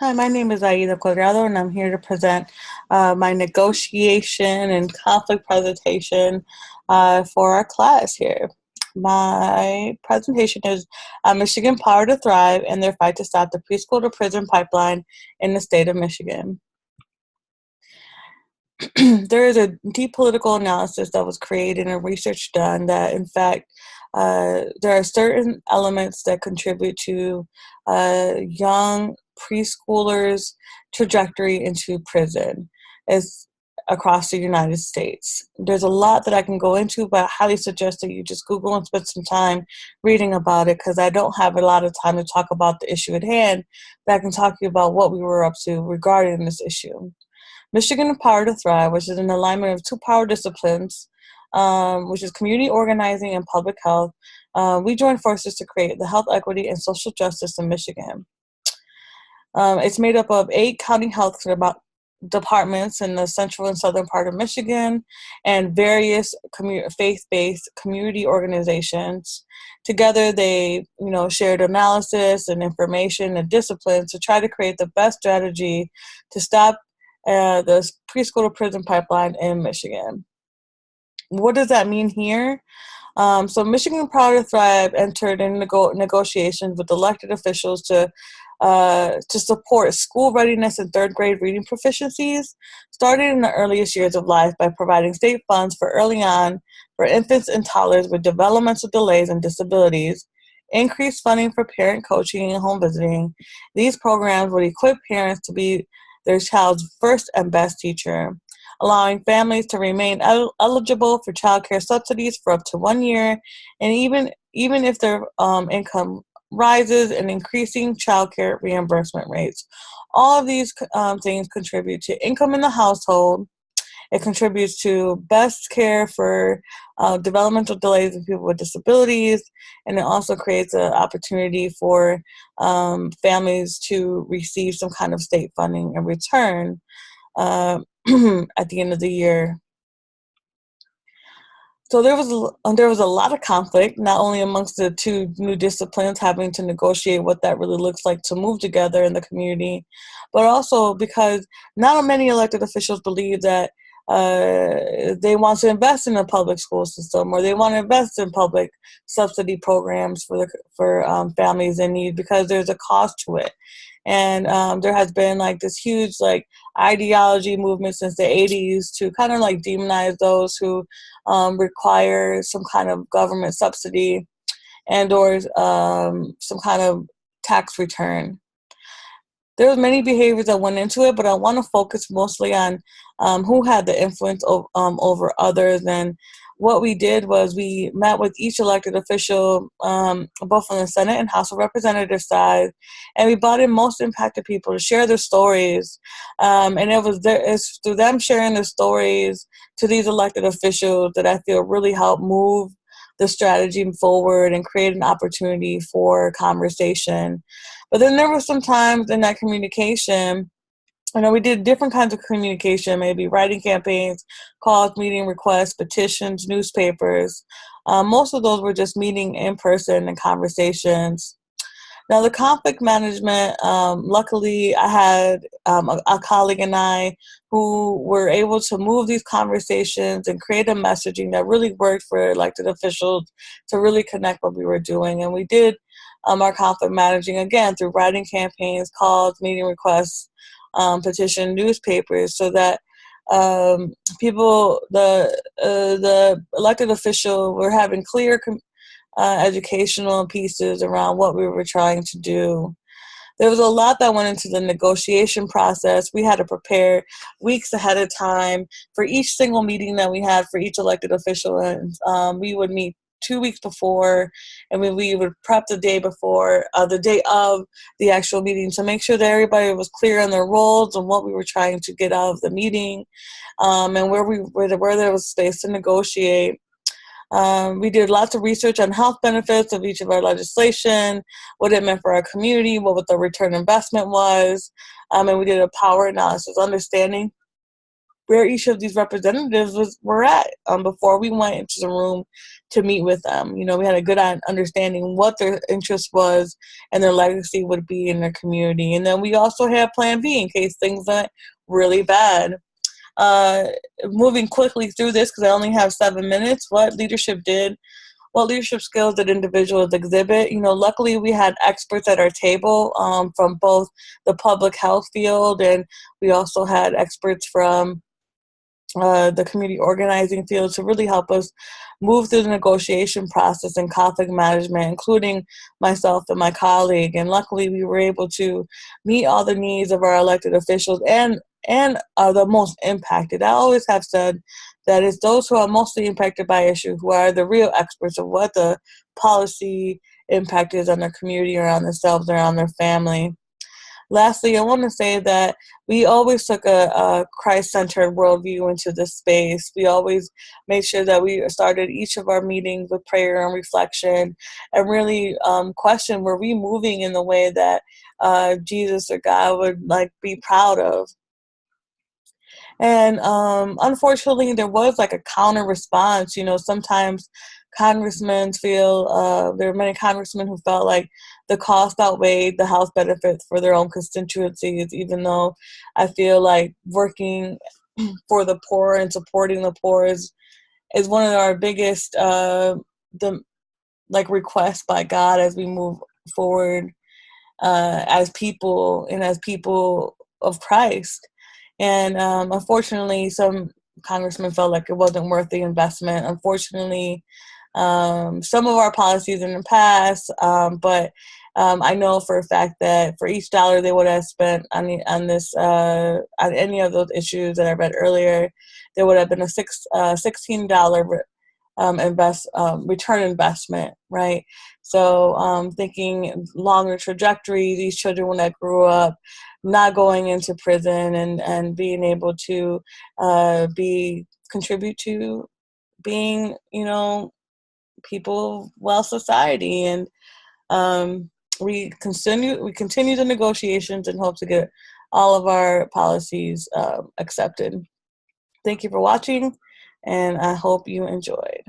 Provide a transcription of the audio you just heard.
Hi, my name is Aida Cuadrado, and I'm here to present my negotiation and conflict presentation for our class here. My presentation is Michigan Power to Thrive and their fight to stop the preschool to prison pipeline in the state of Michigan. There is a deep political analysis that was created and research done that, in fact, there are certain elements that contribute to young preschoolers' trajectory into prison as across the United States. There's a lot that I can go into, but I highly suggest that you just Google and spend some time reading about it because I don't have a lot of time to talk about the issue at hand, but I can talk to you about what we were up to regarding this issue. Michigan Power to Thrive, which is an alignment of two power disciplines, which is community organizing and public health. We joined forces to create the health equity and social justice in Michigan. It's made up of 8 county health departments in the central and southern part of Michigan and various faith-based community organizations. Together, they shared analysis and information and disciplines to try to create the best strategy to stop the preschool to prison pipeline in Michigan. What does that mean here? So Michigan Power to Thrive entered in negotiations with elected officials to support school readiness and third grade reading proficiencies, starting in the earliest years of life by providing state funds for early on for infants and toddlers with developmental delays and disabilities, increased funding for parent coaching and home visiting. These programs would equip parents to be their child's first and best teacher, allowing families to remain eligible for child care subsidies for up to 1 year, and even if their income rises, and increasing child care reimbursement rates. All of these things contribute to income in the household. It contributes to best care for developmental delays in people with disabilities, and it also creates an opportunity for families to receive some kind of state funding in return at the end of the year. So there was a lot of conflict, not only amongst the two new disciplines having to negotiate what that really looks like to move together in the community, but also because not many elected officials believe that they want to invest in the public school system, or they want to invest in public subsidy programs for families in need because there's a cost to it. And there has been this huge ideology movement since the 80s to kind of demonize those who require some kind of government subsidy and or some kind of tax return. There was many behaviors that went into it, but I want to focus mostly on who had the influence over others. And what we did was we met with each elected official, both on the Senate and House of Representatives side, and we brought in most impacted people to share their stories. And it's through them sharing their stories to these elected officials that I feel really helped move the strategy forward and create an opportunity for conversation. But then there were some times in that communication, we did different kinds of communication, maybe writing campaigns, calls, meeting requests, petitions, newspapers. Most of those were just meeting in person and conversations. Now, the conflict management, luckily, I had a colleague and I who were able to move these conversations and create a messaging that really worked for elected officials to really connect what we were doing. And we did our conflict managing, again, through writing campaigns, calls, meeting requests, petition, newspapers, so that the elected official were having clear educational pieces around what we were trying to do. There was a lot that went into the negotiation process. We had to prepare weeks ahead of time for each single meeting that we had for each elected official. And we would meet 2 weeks before, and we would prep the day before, the day of the actual meeting, to make sure that everybody was clear on their roles and what we were trying to get out of the meeting, and where there was space to negotiate. We did lots of research on health benefits of each of our legislation, what it meant for our community, what the return investment was, and we did a power analysis, understanding where each of these representatives were at before we went into the room to meet with them. You know, we had a good understanding what their interest was and their legacy would be in their community. And then we also had plan B in case things went really bad. Moving quickly through this because I only have 7 minutes, what leadership skills did individuals exhibit? You know, luckily we had experts at our table from both the public health field, and we also had experts from the community organizing field to really help us move through the negotiation process and conflict management, including myself and my colleague. And luckily, we were able to meet all the needs of our elected officials and the most impacted. I always have said that it's those who are mostly impacted by issue who are the real experts of what the policy impact is on their community or on themselves or on their family. Lastly, I want to say that we always took a Christ-centered worldview into this space. We always made sure that we started each of our meetings with prayer and reflection, and really question: were we moving in the way that Jesus or God would be proud of? And unfortunately, there was like a counter response. You know, sometimes congressmen feel there are many congressmen who felt like the cost outweighed the health benefits for their own constituencies, even though I feel like working for the poor and supporting the poor is one of our biggest requests by God as we move forward as people and as people of Christ. And unfortunately, some congressmen felt like it wasn't worth the investment. Unfortunately, some of our policies in the past, but I know for a fact that for each dollar they would have spent on any of those issues that I read earlier, there would have been a $16 return investment, right? So thinking longer trajectory, these children when I grew up, not going into prison and being able to contribute to being, you know, people of well society. And we continue the negotiations and hope to get all of our policies accepted. Thank you for watching, and I hope you enjoyed.